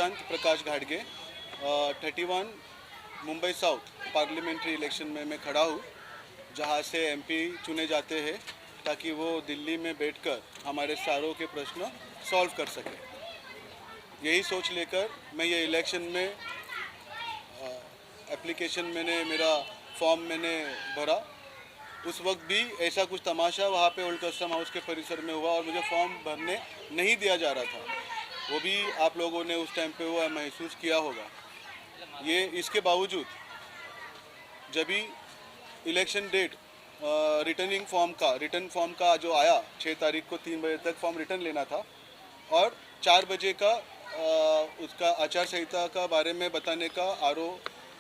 प्रशांत प्रकाश घाटगे 31 Mumbai south parliamentary election में मैं खड़ा हूँ, जहाँ से एमपी चुने जाते हैं ताकि वो दिल्ली में बैठकर हमारे सारों के प्रश्न सॉल्व कर सके। यही सोच लेकर मैं ये इलेक्शन में एप्लीकेशन मेरा फॉर्म मैंने भरा। उस वक्त भी ऐसा कुछ तमाशा वहाँ पे ओल्ड कस्टम हाउस के परिसर में हुआ और मुझे फॉर्म भरने नहीं दिया जा रहा था। वो भी आप लोगों ने उस टाइम पे वो महसूस किया होगा। ये इसके बावजूद जब भी इलेक्शन डेट रिटर्न फॉर्म का जो आया 6 तारीख को 3 बजे तक फॉर्म रिटर्न लेना था और 4 बजे का उसका आचार संहिता का बारे में बताने का आरओ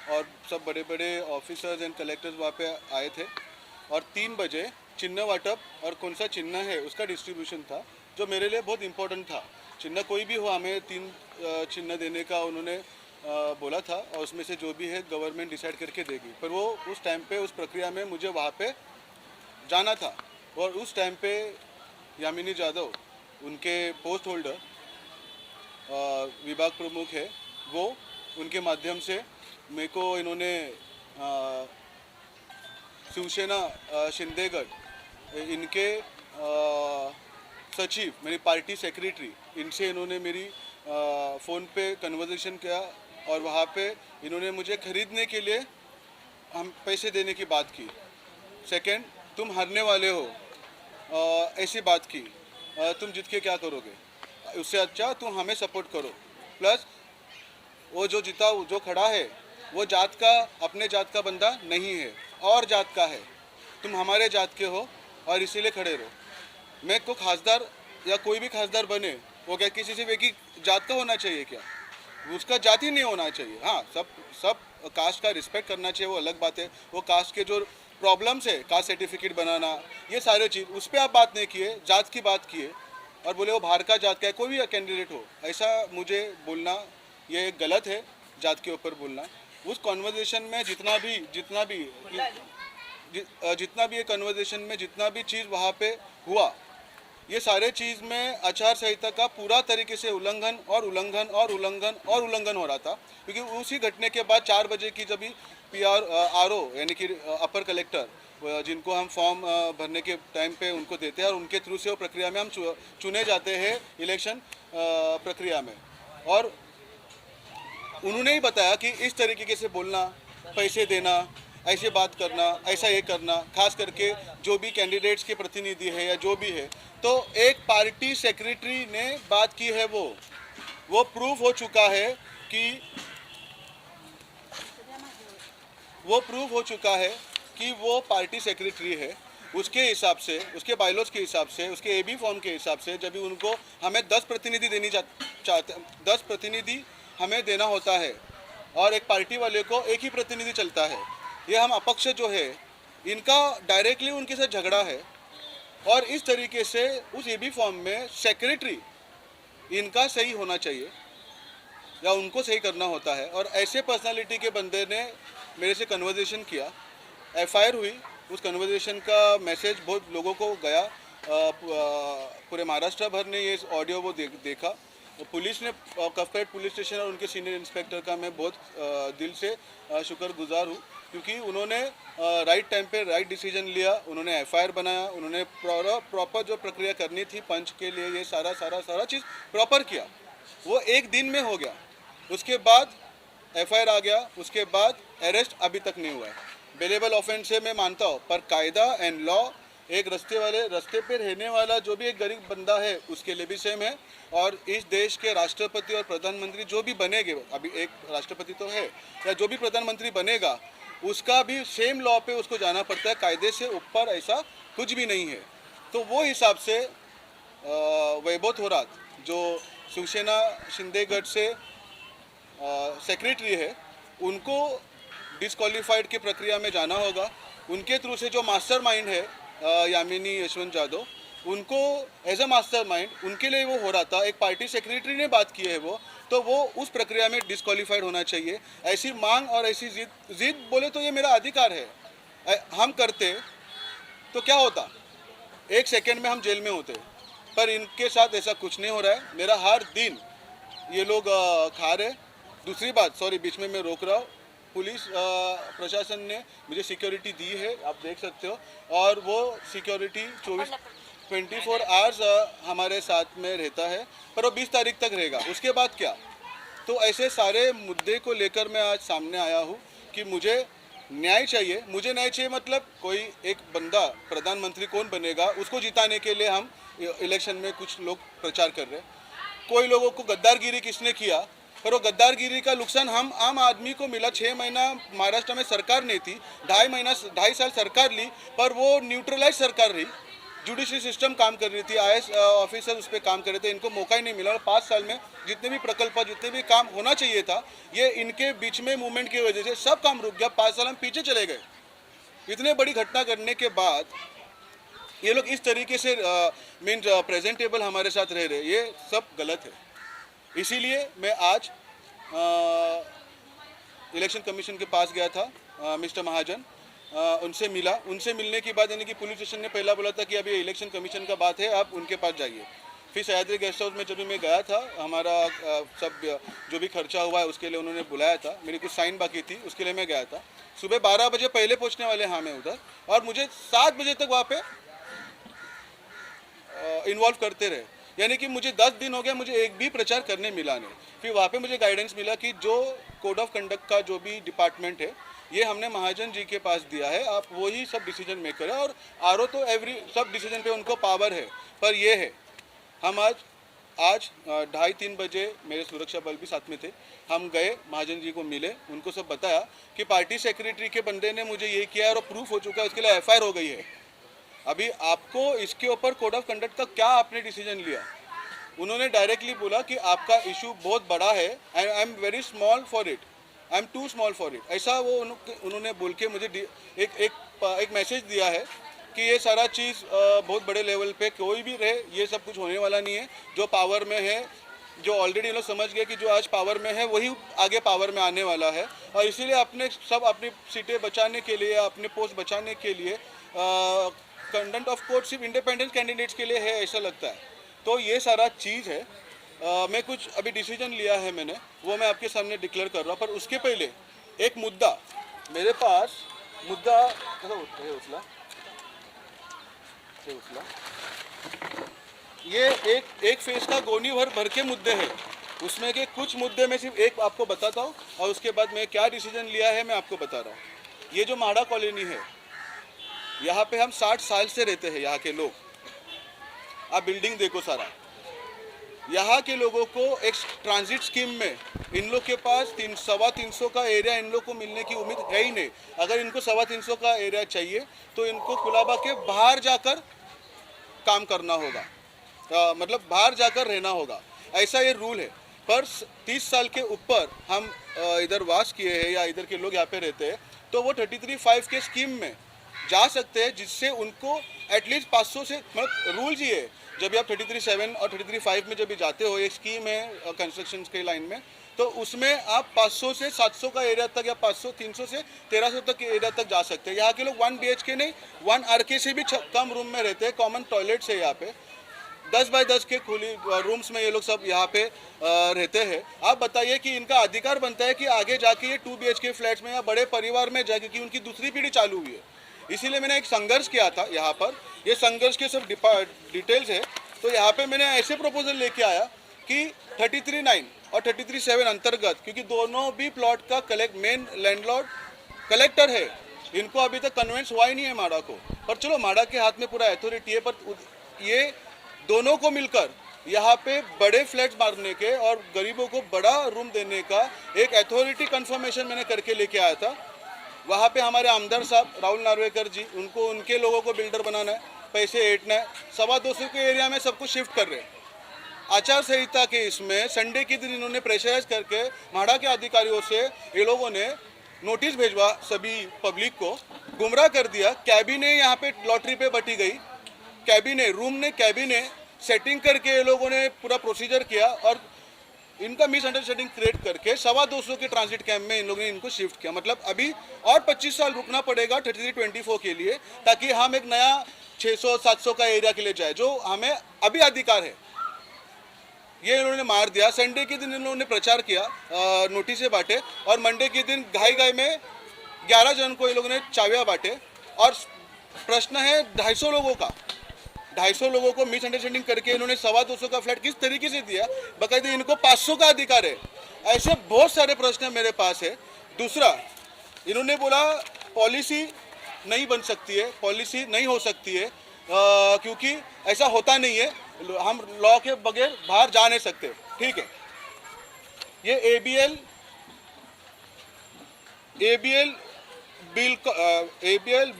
और सब बड़े बड़े ऑफिसर्स एंड कलेक्टर्स वहाँ पे आए थे और 3 बजे चिन्ह वाटप और कौन सा चिन्ह है उसका डिस्ट्रीब्यूशन था, जो मेरे लिए बहुत इम्पोर्टेंट था। चिन्ह कोई भी हो, हमें 3 चिन्ह देने का उन्होंने बोला था और उसमें से जो भी है गवर्नमेंट डिसाइड करके देगी। पर वो उस टाइम पे उस प्रक्रिया में मुझे वहाँ पे जाना था और उस टाइम पे यामिनी जाधव उनके पोस्ट होल्डर विभाग प्रमुख है, वो उनके माध्यम से मेरे को इन्होंने शिवसेना शिंदेगढ़ इनके सचिव मेरी पार्टी सेक्रेटरी इनसे इन्होंने मेरी फ़ोन पे कन्वर्सेशन किया और वहाँ पे इन्होंने मुझे खरीदने के लिए हम पैसे देने की बात की। सेकंड, तुम हारने वाले हो, ऐसी बात की। तुम जीत के क्या करोगे, उससे अच्छा तुम हमें सपोर्ट करो। प्लस वो जो जीता जो खड़ा है वो जात का अपने जात का बंदा नहीं है और जात का है, तुम हमारे जात के हो और इसीलिए खड़े रहो। मैं को खासदार या कोई भी खासदार बने वो क्या किसी से की जात का होना चाहिए क्या? उसका जाति नहीं होना चाहिए। हाँ, सब कास्ट का रिस्पेक्ट करना चाहिए, वो अलग बात है। वो कास्ट के जो प्रॉब्लम्स है, कास्ट सर्टिफिकेट बनाना, ये सारे चीज़ उस पर आप बात नहीं किए, जात की बात किए और बोले वो बाहर का जात का है, कोई भी कैंडिडेट हो, ऐसा मुझे बोलना ये गलत है। जात के ऊपर बोलना उस कॉन्वर्जेशन में जितना भी ये कन्वर्सेशन में जितना भी चीज़ वहाँ पे हुआ, ये सारे चीज़ में आचार संहिता का पूरा तरीके से उल्लंघन हो रहा था। क्योंकि उसी घटने के बाद 4 बजे की जब आरओ यानी कि अपर कलेक्टर जिनको हम फॉर्म भरने के टाइम पे उनको देते हैं और उनके थ्रू से वो प्रक्रिया में हम चुने जाते हैं इलेक्शन प्रक्रिया में, और उन्होंने ही बताया कि इस तरीके से बोलना, पैसे देना, ऐसे बात करना, ऐसा ये करना, खास करके जो भी कैंडिडेट्स के प्रतिनिधि है या जो भी है। तो एक पार्टी सेक्रेटरी ने बात की है, वो प्रूफ हो चुका है कि वो पार्टी सेक्रेटरी है। उसके हिसाब से, उसके बायलॉज के हिसाब से, उसके एबी फॉर्म के हिसाब से जब भी उनको हमें 10 प्रतिनिधि देनी चाहते 10 प्रतिनिधि हमें देना होता है और एक पार्टी वाले को एक ही प्रतिनिधि चलता है। ये हम अपक्ष जो है इनका डायरेक्टली उनके साथ झगड़ा है और इस तरीके से उस एबी फॉर्म में सेक्रेटरी इनका सही होना चाहिए या उनको सही करना होता है। और ऐसे पर्सनालिटी के बंदे ने मेरे से कन्वर्सेशन किया, एफआईआर हुई, उस कन्वर्सेशन का मैसेज बहुत लोगों को गया, पूरे महाराष्ट्र भर ने ये ऑडियो वो देखा। पुलिस ने कफपेट पुलिस स्टेशन और उनके सीनियर इंस्पेक्टर का मैं बहुत दिल से शुक्रगुजार हूँ, क्योंकि उन्होंने राइट टाइम पे राइट डिसीजन लिया। उन्होंने एफआईआर बनाया, उन्होंने प्रॉपर जो प्रक्रिया करनी थी पंच के लिए ये सारा चीज़ प्रॉपर किया। वो एक दिन में हो गया, उसके बाद एफआईआर आ गया, उसके बाद अरेस्ट अभी तक नहीं हुआ है। बेलेबल ऑफेंस है मैं मानता हूँ, पर कायदा एंड लॉ एक रास्ते पे रहने वाला जो भी एक गरीब बंदा है उसके लिए भी सेम है। और इस देश के राष्ट्रपति और प्रधानमंत्री जो भी बनेंगे, अभी एक राष्ट्रपति तो है, या जो भी प्रधानमंत्री बनेगा उसका भी सेम लॉ पे उसको जाना पड़ता है, कायदे से ऊपर ऐसा कुछ भी नहीं है। तो वो हिसाब से वैभव थोरात जो शिवसेना शिंदेगढ़ से सेक्रेटरी है, उनको डिस्क्वालीफाइड की प्रक्रिया में जाना होगा। उनके थ्रू से जो मास्टरमाइंड है यामिनी यशवंत जाधव, उनको एज अ मास्टरमाइंड उनके लिए वो हो रहा था, एक पार्टी सेक्रेटरी ने बात की है तो वो उस प्रक्रिया में डिस्क्वालीफाइड होना चाहिए। ऐसी मांग और ऐसी जिद बोले तो ये मेरा अधिकार है, हम करते तो क्या होता, 1 सेकेंड में हम जेल में होते, पर इनके साथ ऐसा कुछ नहीं हो रहा है। मेरा हर दिन ये लोग खा रहे। दूसरी बात, सॉरी बीच में मैं रोक रहा हूँ, पुलिस प्रशासन ने मुझे सिक्योरिटी दी है, आप देख सकते हो, और वो सिक्योरिटी 24 आवर्स हमारे साथ में रहता है, पर वो 20 तारीख तक रहेगा। उसके बाद क्या? तो ऐसे सारे मुद्दे को लेकर मैं आज सामने आया हूँ कि मुझे न्याय चाहिए। मुझे न्याय चाहिए मतलब कोई एक बंदा प्रधानमंत्री कौन बनेगा उसको जिताने के लिए हम इलेक्शन में कुछ लोग प्रचार कर रहे हैं। कोई लोगों को गद्दारगिरी किसने किया, पर वो गद्दारगिरी का नुकसान हम आम आदमी को मिला। 6 महीना महाराष्ट्र में सरकार नहीं थी, 2.5 साल सरकार ली, पर वो न्यूट्रलाइज सरकार रही। जुडिशरी सिस्टम काम कर रही थी, IAS ऑफिसर उस पर काम कर रहे थे, इनको मौका ही नहीं मिला। और 5 साल में जितने भी प्रकल्प, जितने भी काम होना चाहिए था, ये इनके बीच में मूवमेंट की वजह से सब काम रुक गया। 5 साल हम पीछे चले गए। इतने बड़ी घटना करने के बाद ये लोग इस तरीके से मीन्स प्रेजेंटेबल हमारे साथ रह रहे, ये सब गलत है। इसीलिए मैं आज इलेक्शन कमीशन के पास गया था, मिस्टर महाजन, उनसे मिला। उनसे मिलने के बाद यानी कि पुलिस स्टेशन ने पहला बोला था कि अभी इलेक्शन कमीशन का बात है, आप उनके पास जाइए। फिर सह्याद्री गेस्ट हाउस में जब भी मैं गया था, हमारा सब जो भी खर्चा हुआ है उसके लिए उन्होंने बुलाया था, मेरी कुछ साइन बाकी थी, उसके लिए मैं गया था। सुबह 12 बजे पहले पहुंचने वाले हाँ मैं उधर, और मुझे 7 बजे तक वहाँ पे इन्वॉल्व करते रहे। यानी कि मुझे 10 दिन हो गया, मुझे एक भी प्रचार करने मिला नहीं। फिर वहाँ पे मुझे गाइडेंस मिला कि जो कोड ऑफ कंडक्ट का जो भी डिपार्टमेंट है, ये हमने महाजन जी के पास दिया है, आप वो ही सब डिसीजन मेकर है। और आरओ तो सब डिसीजन पे उनको पावर है, पर ये है हम आज 2:30-3 बजे मेरे सुरक्षा बल भी साथ में थे, हम गए महाजन जी को मिले, उनको सब बताया कि पार्टी सेक्रेटरी के बंदे ने मुझे ये किया है और प्रूफ हो चुका है, उसके लिए FIR हो गई है। अभी आपको इसके ऊपर कोड ऑफ कंडक्ट का क्या आपने डिसीजन लिया? उन्होंने डायरेक्टली बोला कि आपका इशू बहुत बड़ा है, I am very small for it, I am too small for it, ऐसा वो उन्होंने बोल के मुझे एक मैसेज दिया है कि ये सारा चीज़ बहुत बड़े लेवल पे कोई भी रहे, ये सब कुछ होने वाला नहीं है। जो पावर में है, जो ऑलरेडी लोग समझ गए कि जो आज पावर में है वही आगे पावर में आने वाला है, और इसीलिए अपनी सीटें बचाने के लिए, अपने पोस्ट बचाने के लिए कंटेंट ऑफ कोर्ट सिर्फ इंडिपेंडेंट कैंडिडेट्स के लिए है, ऐसा लगता है। तो ये सारा चीज़ है। मैं कुछ अभी डिसीजन लिया है मैंने, वो मैं आपके सामने डिक्लेयर कर रहा हूँ। पर उसके पहले एक मुद्दा मेरे पास, मुद्दा उछला ये एक फेस का गोनी भर के मुद्दे हैं। उसमें के कुछ मुद्दे में सिर्फ एक आपको बताता हूँ, और उसके बाद मैं क्या डिसीजन लिया है मैं आपको बता रहा हूँ। ये जो माड़ा कॉलोनी है, यहाँ पे हम 60 साल से रहते हैं, यहाँ के लोग। आप बिल्डिंग देखो सारा, यहाँ के लोगों को एक ट्रांजिट स्कीम में इन लोग के पास 300 का एरिया इन लोग को मिलने की उम्मीद है ही नहीं। अगर इनको 300 का एरिया चाहिए तो इनको कुलाबा के बाहर जाकर काम करना होगा, मतलब बाहर जाकर रहना होगा, ऐसा ये रूल है। पर 30 साल के ऊपर हम इधर वास किए हैं या इधर के लोग यहाँ पे रहते हैं, तो वो 33(5) के स्कीम में जा सकते हैं, जिससे उनको एटलीस्ट 500 से, मतलब रूल ये है, जब आप 33(7) और 33(5) में जब भी जाते हो, एक स्कीम है कंस्ट्रक्शन के लाइन में, तो उसमें आप 500 से 700 का एरिया तक, या 500 300 से 1300 तक के एरिया तक जा सकते हैं। यहाँ के लोग 1 BHK नहीं, 1 RK से भी कम रूम में रहते हैं। कॉमन टॉयलेट्स है यहाँ पे, 10 बाय 10 के खुली रूम्स में ये लोग सब यहाँ पे रहते हैं। आप बताइए कि इनका अधिकार बनता है कि आगे जाके ये 2 BHK फ्लैट्स में या बड़े परिवार में जाके, कि उनकी दूसरी पीढ़ी चालू हुई है। इसीलिए मैंने एक संघर्ष किया था यहाँ पर, ये संघर्ष के सब डिटेल्स है। तो यहाँ पे मैंने ऐसे प्रपोजल लेके आया कि 33(9) और 33(7) अंतर्गत, क्योंकि दोनों भी प्लॉट का मेन लैंडलॉर्ड कलेक्टर है, इनको अभी तक कन्वेंस हुआ ही नहीं है माड़ा को। पर चलो, माड़ा के हाथ में पूरा अथॉरिटी है, पर ये दोनों को मिलकर यहाँ पे बड़े फ्लैट्स मारने के और गरीबों को बड़ा रूम देने का एक अथॉरिटी कंफर्मेशन मैंने करके लेके आया था। वहाँ पे हमारे आमदार साहब राहुल नार्वेकर जी, उनको उनके लोगों को बिल्डर बनाना है, पैसे ऐंठना है, 225 के एरिया में सबको शिफ्ट कर रहे हैं। आचार संहिता के इसमें संडे के दिन इन्होंने प्रेशराइज करके माड़ा के अधिकारियों से ये लोगों ने नोटिस भेजवा, सभी पब्लिक को गुमराह कर दिया। कैबिने यहाँ पे लॉटरी पे बटी गई, कैबिने सेटिंग करके ये लोगों ने पूरा प्रोसीजर किया और इनका मिसअंडरस्टैंडिंग क्रिएट करके 225 के ट्रांजिट कैंप में इन लोगों ने इनको शिफ्ट किया। मतलब अभी और 25 साल रुकना पड़ेगा 3324 के लिए, ताकि हम एक नया 600-700 का एरिया के लिए जाए, जो हमें अभी अधिकार है। ये इन्होंने मार दिया। संडे के दिन इन्होंने प्रचार किया, नोटिस बांटे, और मंडे के दिन घाई घाई में 11 जन को ये लोगों ने चाबियाँ बांटे। और प्रश्न है 250 लोगों का, 250 लोगों को मिसअंडरस्टैंडिंग करके इन्होंने 225 का फ्लैट किस तरीके से दिया, बाकायदे इनको 500 का अधिकार है। ऐसे बहुत सारे प्रश्न मेरे पास है। दूसरा, इन्होंने बोला पॉलिसी नहीं बन सकती है, पॉलिसी नहीं हो सकती है, क्योंकि ऐसा होता नहीं है, हम लॉ के बगैर बाहर जा नहीं सकते। ठीक है, ये एबीएल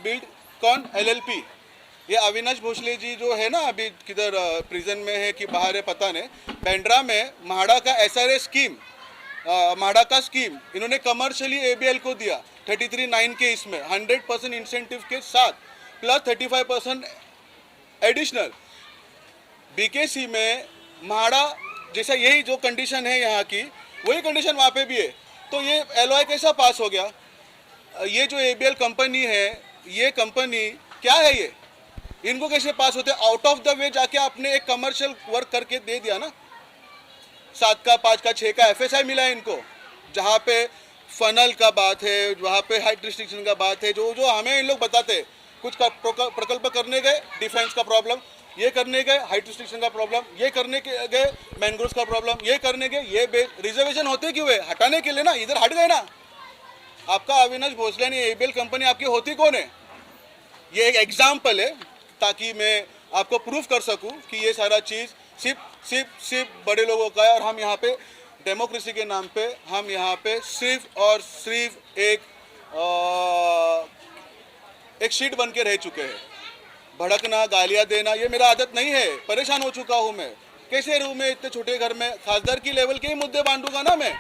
बिल्डकॉन एलएलपी, ये अविनाश भोसले जी जो है ना, अभी किधर प्रिजन में है कि बाहर है पता नहीं, बांद्रा में म्हाडा का एसआरए स्कीम, म्हाडा का स्कीम इन्होंने कमर्शियली एबीएल को दिया 33(9) के, इसमें 100% इंसेंटिव के साथ प्लस 35% एडिशनल। बीकेसी में म्हाडा जैसा यही जो कंडीशन है यहाँ की, वही कंडीशन वहाँ पे भी है। तो ये एलओआई कैसा पास हो गया? ये जो एबीएल कंपनी है, ये कंपनी क्या है, ये इनको कैसे पास होते? आउट ऑफ द वे जाके आपने एक कमर्शियल वर्क करके दे दिया ना, 7 का 5 का 6 का एफएसआई मिला है इनको, जहाँ पे फनल का बात है, वहाँ पे हाइट रिस्ट्रिक्शन का बात है, जो जो हमें इन लोग बताते हैं। कुछ का प्रकल्प करने गए, डिफेंस का प्रॉब्लम, ये करने गए हाइट रिस्ट्रिक्शन का प्रॉब्लम, ये करने के गए मैंग्रोव्स का प्रॉब्लम, ये करने गए ये रिजर्वेशन होते क्यों है? हटाने के लिए ना, इधर हट गए ना। आपका अविनाश भोसले ने एबीएल कंपनी आपकी होती कौन है? ये एक एग्जाम्पल है, ताकि मैं आपको प्रूफ कर सकूं कि ये सारा चीज़ सिर्फ बड़े लोगों का है, और हम यहाँ पे डेमोक्रेसी के नाम पे हम यहाँ पे सिर्फ और सिर्फ एक शीट बन के रह चुके हैं। भड़कना, गालियाँ देना, ये मेरा आदत नहीं है, परेशान हो चुका हूँ मैं। कैसे रहूँ मैं इतने छोटे घर में? खासदार की लेवल के ही मुद्दे बांटूंगा ना मैं,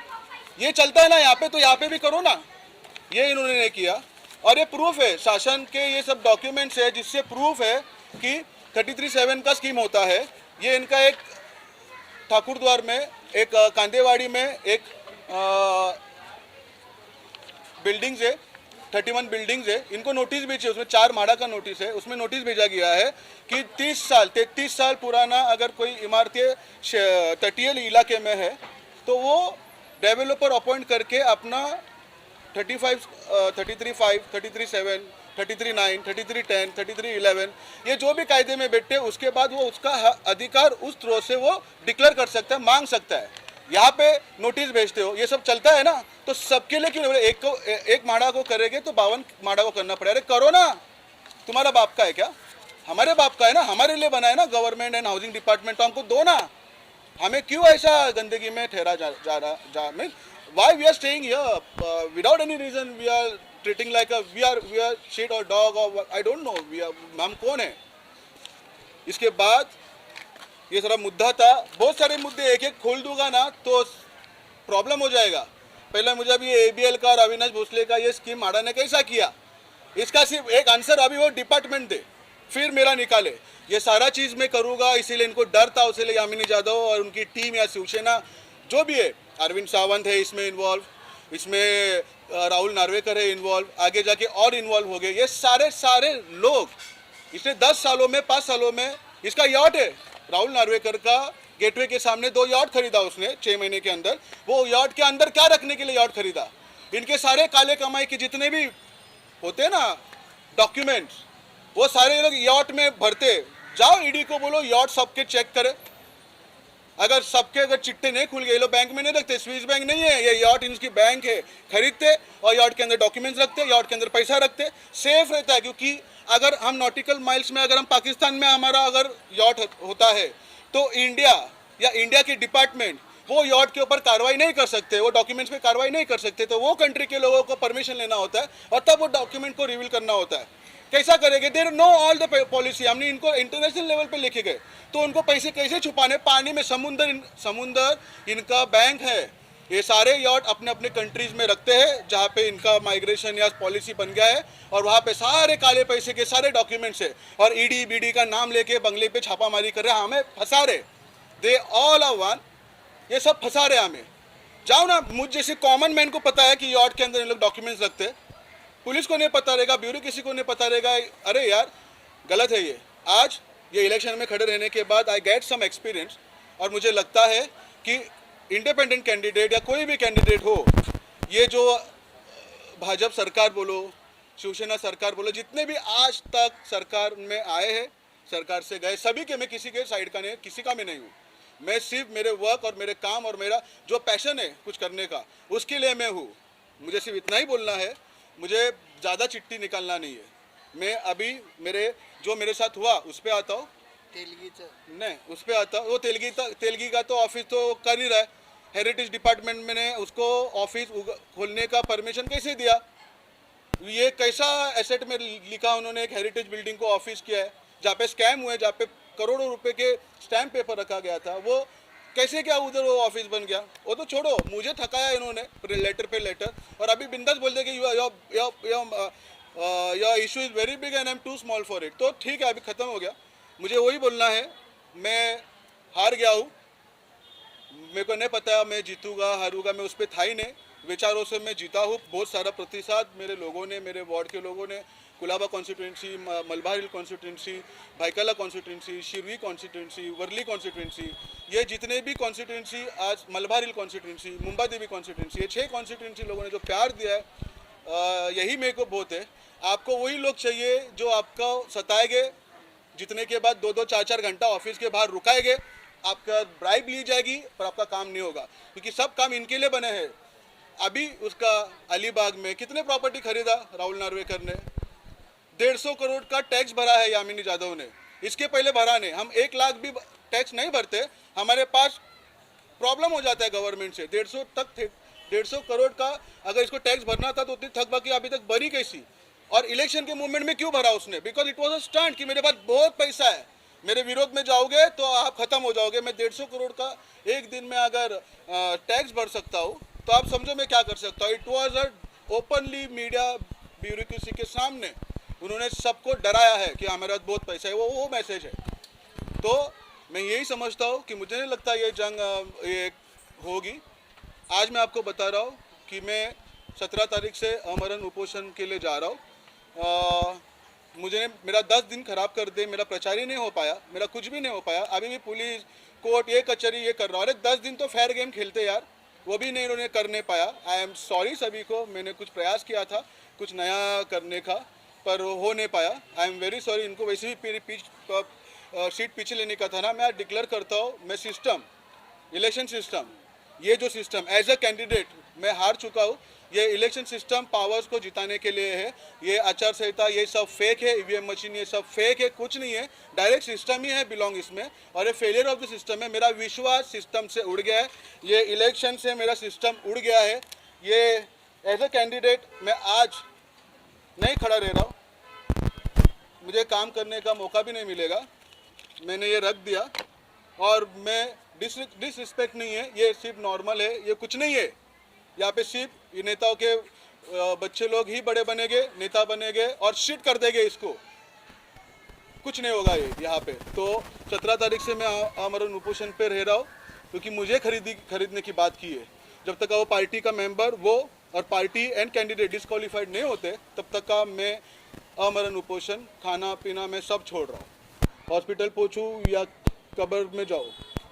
ये चलता है ना यहाँ पे, तो यहाँ पे भी करो ना। ये इन्होंने नहीं किया, और ये प्रूफ है, शासन के ये सब डॉक्यूमेंट्स है जिससे प्रूफ है कि 33(7) का स्कीम होता है। ये इनका एक ठाकुरद्वार में, एक कांदेवाड़ी में एक बिल्डिंग्स है, 31 बिल्डिंग्स है, इनको नोटिस भेजी, उसमें 4 म्हाडा का नोटिस है, उसमें नोटिस भेजा गया है कि 33 साल पुराना अगर कोई इमारतें तटीय इलाके में है तो वो डेवलपर अपॉइंट करके अपना 33(5), 33(7), 33(9), 33(10), 33(11) ये जो भी कायदे में बैठे, उसके बाद वो उसका अधिकार उस थ्रो से वो डिक्लेयर कर सकता है, मांग सकता है। यहाँ पे नोटिस भेजते हो, ये सब चलता है ना, तो सबके लिए क्यों? एक म्हाडा को करेंगे तो 52 म्हाडा को करना पड़ेगा। अरे करो ना, तुम्हारा बाप का है क्या? हमारे बाप का है ना, हमारे लिए बना है ना गवर्नमेंट एंड हाउसिंग डिपार्टमेंट, तो हमको दो ना। हमें क्यों ऐसा गंदगी में ठहरा जा mean why we are staying here without any reason? We are treating like we are shit और डॉग और आई डोंट नो, हम कौन है? इसके बाद ये सारा मुद्दा था, बहुत सारे मुद्दे एक एक खोल दूंगा ना तो प्रॉब्लम हो जाएगा। पहले मुझे अभी एबीएल का और अविनाश भोसले का ये स्कीम म्हाडा ने कैसा किया, इसका सिर्फ एक आंसर अभी वो डिपार्टमेंट दे, फिर मेरा निकाले। ये सारा चीज़ मैं करूँगा, इसीलिए इनको डर था, उसीलिए यामिनी जाधव और उनकी टीम या शिवसेना जो भी है, अरविंद सावंत है इसमें इन्वॉल्व, इसमें राहुल नार्वेकर है इन्वॉल्व, आगे जाके और इन्वॉल्व हो गए। ये सारे लोग इसने 10 सालों में 5 सालों में, इसका यॉट है राहुल नार्वेकर का, गेटवे के सामने 2 यॉट खरीदा उसने 6 महीने के अंदर। वो यॉट के अंदर क्या रखने के लिए यॉट खरीदा? इनके सारे काले कमाई के जितने भी होते हैं ना डॉक्यूमेंट्स, वो सारे लोग यॉट में भरते। जाओ ईडी को बोलो यॉट सबके चेक करे, अगर सबके अगर चिट्टे नहीं खुल गए, ये लोग बैंक में नहीं रखते, स्विस बैंक नहीं है, ये यॉट इनकी बैंक है, खरीदते और यॉट के अंदर डॉक्यूमेंट्स रखते, यॉट के अंदर पैसा रखते, सेफ रहता है। क्योंकि अगर हम नॉटिकल माइल्स में, अगर हम पाकिस्तान में हमारा अगर यॉट होता है तो इंडिया या इंडिया की डिपार्टमेंट वो यॉट के ऊपर कार्रवाई नहीं कर सकते, वो डॉक्यूमेंट्स पे कार्रवाई नहीं कर सकते, तो वो कंट्री के लोगों को परमिशन लेना होता है और तब वो डॉक्यूमेंट को रिवील करना होता है। कैसा करेंगे? There know all the policy, हमने इनको इंटरनेशनल लेवल पे लेके गए, तो उनको पैसे कैसे छुपाने? पानी में समुंदर इनका बैंक है। ये सारे यॉट अपने अपने कंट्रीज में रखते हैं जहाँ पे इनका माइग्रेशन या पॉलिसी बन गया है, और वहाँ पे सारे काले पैसे के सारे डॉक्यूमेंट्स है, और ईडी बीडी का नाम लेके बंगले पे छापामारी कर रहे हैं, हमें फंसा रहे। दे ऑल आर वन, ये सब फंसा रहे हमें। जाओ ना, मुझ जैसे कॉमन मैन को पता है कि यॉट के अंदर इन लोग डॉक्यूमेंट्स रखते हैं, पुलिस को नहीं पता रहेगा, ब्यूरो किसी को नहीं पता रहेगा। अरे यार गलत है ये। आज ये इलेक्शन में खड़े रहने के बाद आई गेट सम एक्सपीरियंस, और मुझे लगता है कि इंडिपेंडेंट कैंडिडेट या कोई भी कैंडिडेट हो, ये जो भाजपा सरकार बोलो, शिवसेना सरकार बोलो, जितने भी आज तक सरकार में आए हैं, सरकार से गए, सभी के मैं किसी के साइड का नहीं, किसी का भी नहीं हूँ। मैं सिर्फ मेरे वर्क और मेरे काम और मेरा जो पैशन है कुछ करने का, उसके लिए मैं हूँ। मुझे सिर्फ इतना ही बोलना है, मुझे ज़्यादा चिट्ठी निकालना नहीं है। मैं अभी मेरे साथ हुआ उस पर आता हूँ, नहीं उस पर आता हूँ। वो तेलगी का तो ऑफिस तो कर ही रहा है, हेरिटेज डिपार्टमेंट मैंने उसको ऑफिस खोलने का परमिशन कैसे दिया? ये कैसा एसेट में लिखा उन्होंने, एक हेरिटेज बिल्डिंग को ऑफिस किया है, जहाँ पे स्कैम हुए, जहाँ पे करोड़ों रुपए के स्टैम्प पेपर रखा गया था, वो कैसे क्या उधर वो ऑफिस बन गया? वो तो छोड़ो, मुझे थकाया इन्होंने लेटर पे लेटर, और अभी बिंदास बोल दे कि your issue is very big and I am too small for it. तो ठीक है, अभी ख़त्म हो गया। मुझे वही बोलना है, मैं हार गया हूँ, मेरे को नहीं पता मैं जीतूंगा हारूंगा, मैं उस पर था ही नहीं। विचारों से मैं जीता हूँ। बहुत सारा प्रतिसाद मेरे लोगों ने, मेरे वार्ड के लोगों ने, Colaba constituency, Malabar hill constituency, Byculla constituency, Sewri constituency, Worli constituency, ये जितने भी कॉन्स्टिट्यूंसी आज, Malabar hill constituency, Mumba Devi constituency, ये 6 कॉन्स्टिट्यूंसी लोगों ने जो प्यार दिया है, यही मेरे को बहुत है। आपको वही लोग चाहिए जो आपको सताएंगे, जितने के बाद 2-2, 4-4 घंटा ऑफिस के बाहर रुकाएंगे, आपका ब्राइब ली जाएगी पर आपका काम नहीं होगा, क्योंकि सब काम इनके लिए बने हैं। अभी उसका अलीबाग में कितने प्रॉपर्टी खरीदा राहुल नार्वेकर ने? 150 करोड़ का टैक्स भरा है यामिनी यादव ने, इसके पहले भरा नहीं। हम 1 लाख भी टैक्स नहीं भरते, हमारे पास प्रॉब्लम हो जाता है गवर्नमेंट से। 150 करोड़ का अगर इसको टैक्स भरना था तो उतनी थकबाकी अभी तक भरी कैसी? और इलेक्शन के मूवमेंट में क्यों भरा उसने? Because it was a stunt कि मेरे पास बहुत पैसा है, मेरे विरोध में जाओगे तो आप खत्म हो जाओगे। मैं 150 करोड़ का एक दिन में अगर टैक्स भर सकता हूँ तो आप समझो मैं क्या कर सकता हूँ। It was a openly media bureaucracy के सामने उन्होंने सबको डराया है कि हमारे पास बहुत पैसा है, वो मैसेज है। तो मैं यही समझता हूँ कि मुझे नहीं लगता ये जंग ये होगी। आज मैं आपको बता रहा हूँ कि मैं 17 तारीख से अमरण उपोषण के लिए जा रहा हूँ। मुझे मेरा 10 दिन खराब कर दे, मेरा प्रचार ही नहीं हो पाया, मेरा कुछ भी नहीं हो पाया। अभी भी पुलिस कोर्ट ये कचहरी ये कर रहा हूँ। अरे 10 दिन तो फेयर गेम खेलते यार, वो भी नहीं उन्होंने करने पाया। आई एम सॉरी सभी को, मैंने कुछ प्रयास किया था कुछ नया करने का पर हो नहीं पाया। आई एम वेरी सॉरी। इनको वैसे भी सीट पीछे लेने का था ना। मैं डिक्लेयर करता हूँ, मैं सिस्टम, इलेक्शन सिस्टम, ये जो सिस्टम एज अ कैंडिडेट मैं हार चुका हूँ। ये इलेक्शन सिस्टम पावर्स को जिताने के लिए है। ये आचार संहिता ये सब फेक है, ईवीएम मशीन ये सब फेक है, कुछ नहीं है। डायरेक्ट सिस्टम ही है बिलोंग इसमें, और ये फेलियर ऑफ द सिस्टम है। मेरा विश्वास सिस्टम से उड़ गया है, ये इलेक्शन से मेरा सिस्टम उड़ गया है। ये एज अ कैंडिडेट मैं आज नहीं खड़ा रह रहा हूँ, मुझे काम करने का मौका भी नहीं मिलेगा। मैंने ये रख दिया, और मैं डिसरिस्पेक्ट नहीं है, ये सिर्फ नॉर्मल है, ये कुछ नहीं है। यहाँ पे सिर्फ ये नेताओं के बच्चे लोग ही बड़े बनेंगे, नेता बनेंगे और शिट कर देंगे इसको, कुछ नहीं होगा ये यहाँ पे। तो 17 तारीख से मैं आमरण उपोषण पे रह रहा हूँ, क्योंकि मुझे खरीदने की बात की है। जब तक का वो पार्टी का मेंबर वो और पार्टी एंड कैंडिडेट डिस्क्वालीफाइड नहीं होते, तब तक का मैं आमरण उपोषण, खाना पीना मैं सब छोड़ रहा हूँ। हॉस्पिटल पहुँचूँ या कब्र में जाओ,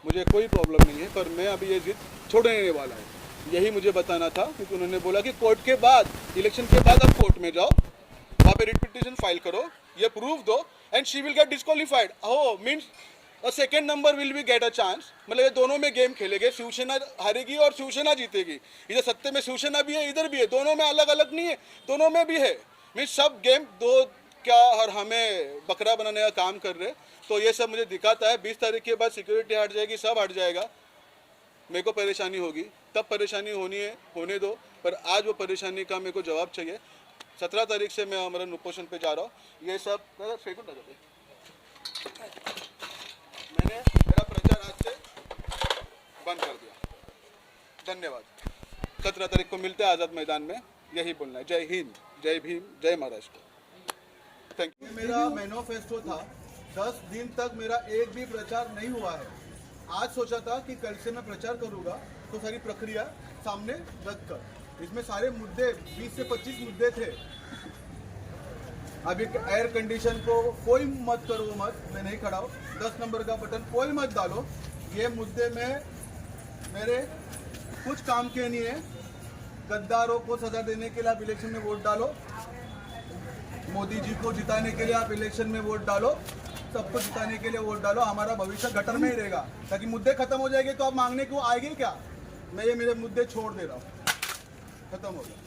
मुझे कोई प्रॉब्लम नहीं है, पर मैं अभी ये जिद छोड़ने वाला है। यही मुझे बताना था, क्योंकि उन्होंने बोला कि कोर्ट के बाद, इलेक्शन के बाद आप कोर्ट में जाओ, वहाँ पे रिट पिटीशन फाइल करो, ये प्रूफ दो and she will get disqualified. Who means a second number will be get a chance. मतलब ये दोनों में गेम खेलेंगे, शिवसेना हारेगी और शिवसेना जीतेगी। इधर सत्ते में शिवसेना भी है, इधर भी है, दोनों में अलग अलग नहीं है, दोनों में भी है। मीन्स सब गेम दो क्या, और हमें बकरा बनाने का काम कर रहे। तो ये सब मुझे दिखाता है। 20 तारीख के बाद सिक्योरिटी हट जाएगी, सब हट जाएगा, मेरे को परेशानी होगी, तब परेशानी होनी है, होने दो, पर आज वो परेशानी का मेरे को जवाब चाहिए। 17 तारीख से मैं अमरण उपोषण पे जा रहा हूँ। ये सब मैंने मेरा प्रचार आज से बंद कर दिया। धन्यवाद। 17 तारीख को मिलते हैं आज़ाद मैदान में, यही बोलना है। जय हिंद, जय भीम, जय महाराष्ट्र। Thank you. मेरा मैनिफेस्टो था, 10 दिन तक मेरा एक भी प्रचार नहीं हुआ है। आज सोचा था कि कल से मैं प्रचार करूंगा, तो सारी प्रक्रिया सामने रख कर, इसमें सारे मुद्दे 20 से 25 मुद्दे थे। अभी एयर कंडीशन को कोई मत करो, मत, मैं नहीं खड़ा हूँ। 10 नंबर का बटन कोई मत डालो, ये मुद्दे में मेरे कुछ काम के नहीं है। गद्दारों को सजा देने के लिए आप इलेक्शन में वोट डालो, मोदी जी को जिताने के लिए आप इलेक्शन में वोट डालो, सबको जिताने के लिए वोट डालो। हमारा भविष्य गटर में ही रहेगा, ताकि मुद्दे खत्म हो जाएंगे तो आप मांगने को आएंगे क्या? मैं ये मेरे मुद्दे छोड़ दे रहा हूँ, खत्म हो गया।